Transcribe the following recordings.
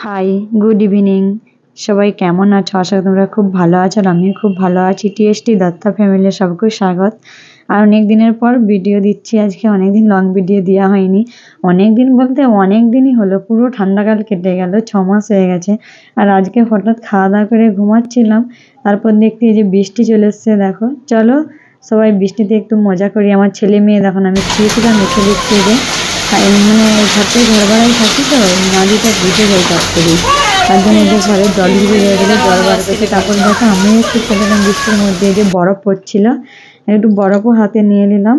High, good evening. সবাই কেমন আছো? আশা করি তোমরা খুব ভালো আছো আর আমিও খুব ভালো আছি। টিএসটি দত্তা ফ্যামিলির সবাইকে স্বাগত। আর অনেক দিনের পর ভিডিও দিচ্ছি আজকে। অনেকদিন লং ভিডিও দেওয়া হয়নি। অনেক দিন বলতে অনেক দিনই হলো, পুরো ঠান্ডাকাল কেটে গেল, 6 মাস হয়ে গেছে। আর আজকে হঠাৎ খাওয়া দাওয়া করে ঘুমাচ্ছিলাম, তারপর দেখতে এই যে বৃষ্টি চলে এসছে। দেখো, চলো সবাই বৃষ্টিতে একটু মজা করি। আমার ছেলে মেয়ে দেখুন, আমি শুয়েছিলাম এসে দেখছি যে মানে ঘরতে ঘর ভাড়ায় থাকি, তো নালিটা ভিজে যায় টপ করেই। তার জন্য যে ঘরে জল ভিজে যায় বলে জল বার করছে। তারপর দেখো আমিও একটু চলে এলাম বৃষ্টির মধ্যে, যে বরফ পড়ছিল, একটু বরফও হাতে নিয়ে নিলাম।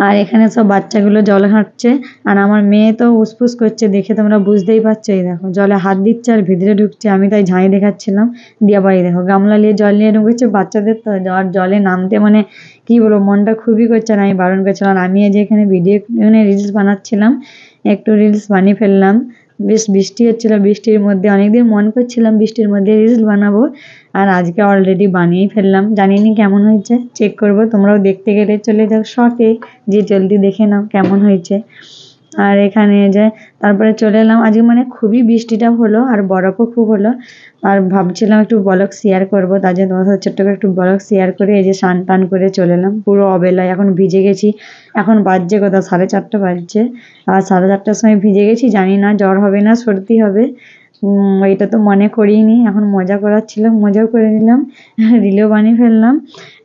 আর এখানে সব বাচ্চাগুলো জল হাঁটছে, আর আমার মেয়ে তো উসফুস করছে, দেখে তোমরা বুঝতেই পারছো। এই দেখো জলে হাত দিচ্ছে আর ভিতরে ঢুকছে। আমি তাই ঝাঁই দেখাচ্ছিলাম, দিয়ে আবার এই দেখো গামলা নিয়ে জল নিয়ে ঢুকেছে। বাচ্চাদের তো জলে নামতে মানে কি বলবো, মনটা খুবই করছে। আর আমি বারণ করছিলাম। আমি যে এখানে ভিডিও মানে রিলস বানাচ্ছিলাম, একটু রিলস বানিয়ে ফেললাম। বেশ বৃষ্টি হচ্ছিল, বৃষ্টির মধ্যে অনেকদিন মন করছিলাম বৃষ্টির মধ্যে রিলস বানাবো, আর আজকে অলরেডি বানিয়েই ফেললাম। জানিনি কেমন হয়েছে, চেক করব। তোমরাও দেখতে গেলে চলে যাও শর্টে, যে জলদি দেখে নাও কেমন হয়েছে। আর এখানে যে তারপরে চলে এলাম। আজকে মানে খুবই বৃষ্টিটা হলো আর বরফও খুব হলো। আর ভাবছিলাম একটু ব্লগ শেয়ার করবো, তার জন্য তোমার সাথে ছোট্ট করে একটু ব্লগ শেয়ার করে এই যে স্নান টান করে চলে এলাম পুরো অবেলায়। এখন ভিজে গেছি, এখন বাজছে কথা 4:30 বাজছে। আর 4:30টার সময় ভিজে গেছি, জানি না জ্বর হবে না সর্দি হবে, ওইটা তো মনে করিনি। এখন মজা করার ছিল, মজাও করে নিলাম, রিলও বানিয়ে ফেললাম।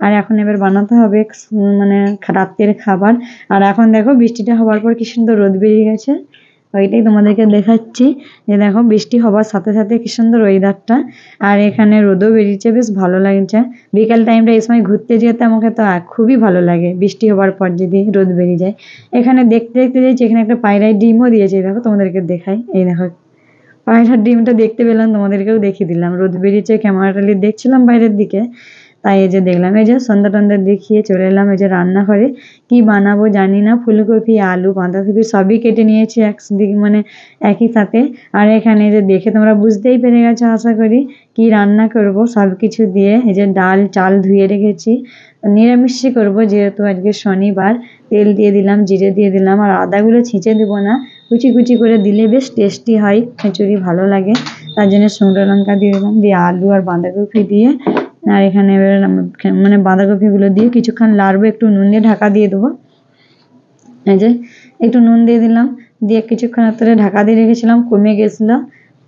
আর এখন এবার বানাতে হবে মানে রাত্রের খাবার। আর এখন দেখো বৃষ্টিটা হওয়ার পর কি সুন্দর রোদ বেরিয়ে গেছে, ওইটাই তোমাদেরকে দেখাচ্ছি। যে দেখো বৃষ্টি হওয়ার সাথে সাথে কি সুন্দর ওয়েদারটা, আর এখানে রোদও বেরিয়েছে, বেশ ভালো লাগছে। বিকাল টাইমটা এই সময় ঘুরতে যেতে আমাকে তো খুবই ভালো লাগে, বৃষ্টি হওয়ার পর যদি রোদ বেরিয়ে যায়। এখানে দেখতে দেখতে যাচ্ছি, এখানে একটা পায়রায় ডিমও দিয়েছে, দেখো তোমাদেরকে দেখাই। এই দেখো পায়রার ডিমটা দেখতে পেলাম, তোমাদেরকেও দেখিয়ে দিলাম। রোদ বেরিয়েছে, ক্যামেরাটা নিয়ে দেখছিলাম বাইরের দিকে, তাই এই যে দেখলাম। এই যে সন্ধ্যা টন্ধা দেখিয়ে চলে এলাম এই যে রান্নাঘরে। কি বানাবো জানি না, ফুলকপি আলু বাঁধাকপি সবই কেটে নিয়েছি একদিকে মানে একই সাথে। আর এখানে যে দেখে তোমরা বুঝতেই পেরে গেছো আশা করি কি রান্না করব। সব কিছু দিয়ে এই যে ডাল চাল ধুয়ে রেখেছি, নিরামিষই করবো যেহেতু আজকে শনিবার। তেল দিয়ে দিলাম, জিরে দিয়ে দিলাম, আর আদাগুলো ছিঁচে দেবো না, কুচি কুচি করে দিলে বেশ টেস্টি হয়, খিচুড়ি ভালো লাগে। তার জন্য শুকনো লঙ্কা দিয়ে দিলাম, দিয়ে আলু আর বাঁধাকপি দিয়ে। আর এখানে এবার মানে বাঁধাকপিগুলো দিয়ে কিছুক্ষণ লাড়বো, একটু নুন দিয়ে ঢাকা দিয়ে দেবো। এই যে একটু নুন দিয়ে দিলাম, দিয়ে কিছুক্ষণ ধরে ঢাকা দিয়ে রেখেছিলাম, কমে গেছিলো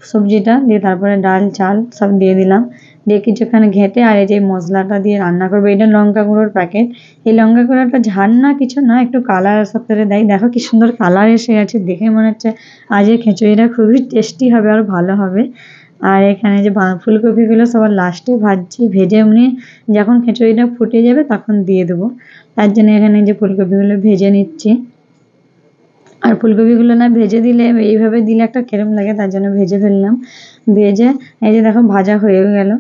সবজিটা। দিয়ে তারপরে ডাল চাল সব দিয়ে দিলাম, দিয়ে কিছুক্ষণ ঘেঁটে আর এই যে মশলাটা দিয়ে রান্না করবো। এটা লঙ্কা গুঁড়োর প্যাকেট। এই লঙ্কা গুঁড়োটা ঝাল না কিছু না, একটু কালার সাথে দেয়। দেখো কি সুন্দর কালার এসে গেছে, দেখে মনে হচ্ছে আজকে খিচুড়িটা খুবই টেস্টি হবে আর ভালো হবে। আর এখানে যে ফুলকপিগুলো সবার লাস্টে ভাজছি, ভেজে এমনি যখন খিচুড়িটা ফুটে যাবে তখন দিয়ে দেবো। তার জন্য এখানে যে ফুলকপিগুলো ভেজে নিচ্ছি। আর ফুলকপিগুলো না ভেজে দিলে, এইভাবে দিলে একটা কেরম লাগে, তার জন্য ভেজে ফেললাম। ভেজে এই যে দেখো ভাজা হয়ে গেল,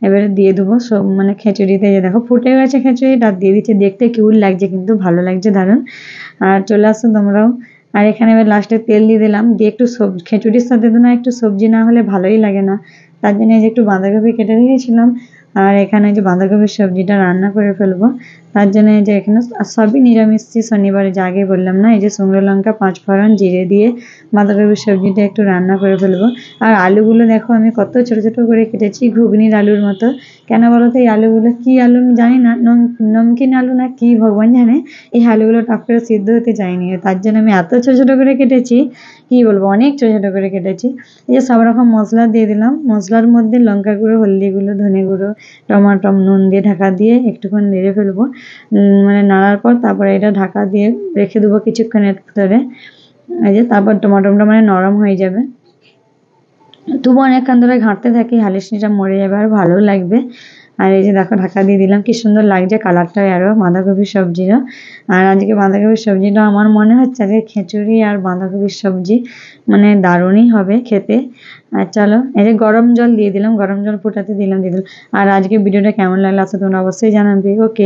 এবারে দিয়ে দেবো সব মানে খিচুড়িতে। যে দেখো ফুটে গেছে খিচুড়িটা, দিয়ে দিচ্ছে। দেখতে কিউট লাগছে, কিন্তু ভালো লাগছে দারুণ। আর চলে আসো তোমরাও। আর এখানে এবার লাস্টে তেল দিয়ে দিলাম, দিয়ে একটু খিচুড়ির সাথে তো না একটু সবজি না হলে ভালোই লাগে না, তার জন্য এই যে একটু বাঁধাকপি কেটে রেখেছিলাম। আর এখানে যে বাঁধাকপির সবজিটা রান্না করে ফেলবো, তার জন্য এই যে এখানে সবই নিরামিষই শনিবারে, যা আগে বললাম না। এই যে শুকনো লঙ্কা 5 ফোড়ন জিরে দিয়ে বাঁধাকপির সবজিটা একটু রান্না করে ফেলবো। আর আলুগুলো দেখো আমি কত ছোট ছোট করে কেটেছি, ঘুগনির আলুর মতো। কেন বলো তো, এই আলুগুলো কি আলু আমি জানি না, নমকিন আলু না কি ভগবান জানে, এই আলুগুলো টক করে সিদ্ধ হতে চায়নি, তার জন্য আমি এত ছোট ছোট করে কেটেছি, কি বলবো অনেক ছোট ছোট করে কেটেছি। এই যে সব রকম মশলা দিয়ে দিলাম, মশলার মধ্যে লঙ্কা গুঁড়ো, হলদি গুঁড়ো, ধনে গুঁড়ো, টমাটো, নুন দিয়ে ঢাকা দিয়ে একটুক্ষণ নেড়ে ফেলবো। মানে নাড়ার পর তারপরে এটা ঢাকা দিয়ে রেখে দেবো কিছুক্ষণের ভিতরে। এই যে তারপর টমাটোটা মানে নরম হয়ে যাবে। তবু অনেকক্ষণ ধরে ঘাঁটতে থাকি, হালিশনিটা মরে যাবে আর ভালো লাগবে। আর এই যে দেখো ঢাকা দিয়ে দিলাম, কি সুন্দর লাগছে কালারটা আরও বাঁধাকপির সবজিরও। আর আজকে বাঁধাকপির সবজিটা আমার মনে হচ্ছে আজকে খিচুড়ি আর বাঁধাকপির সবজি মানে দারুণই হবে খেতে। আর চলো এই যে গরম জল দিয়ে দিলাম, গরম জল ফোটাতে দিলাম, দিয়ে দিলাম। আর আজকে ভিডিওটা কেমন লাগলো আশা তোমরা অবশ্যই জানাবে। ওকে।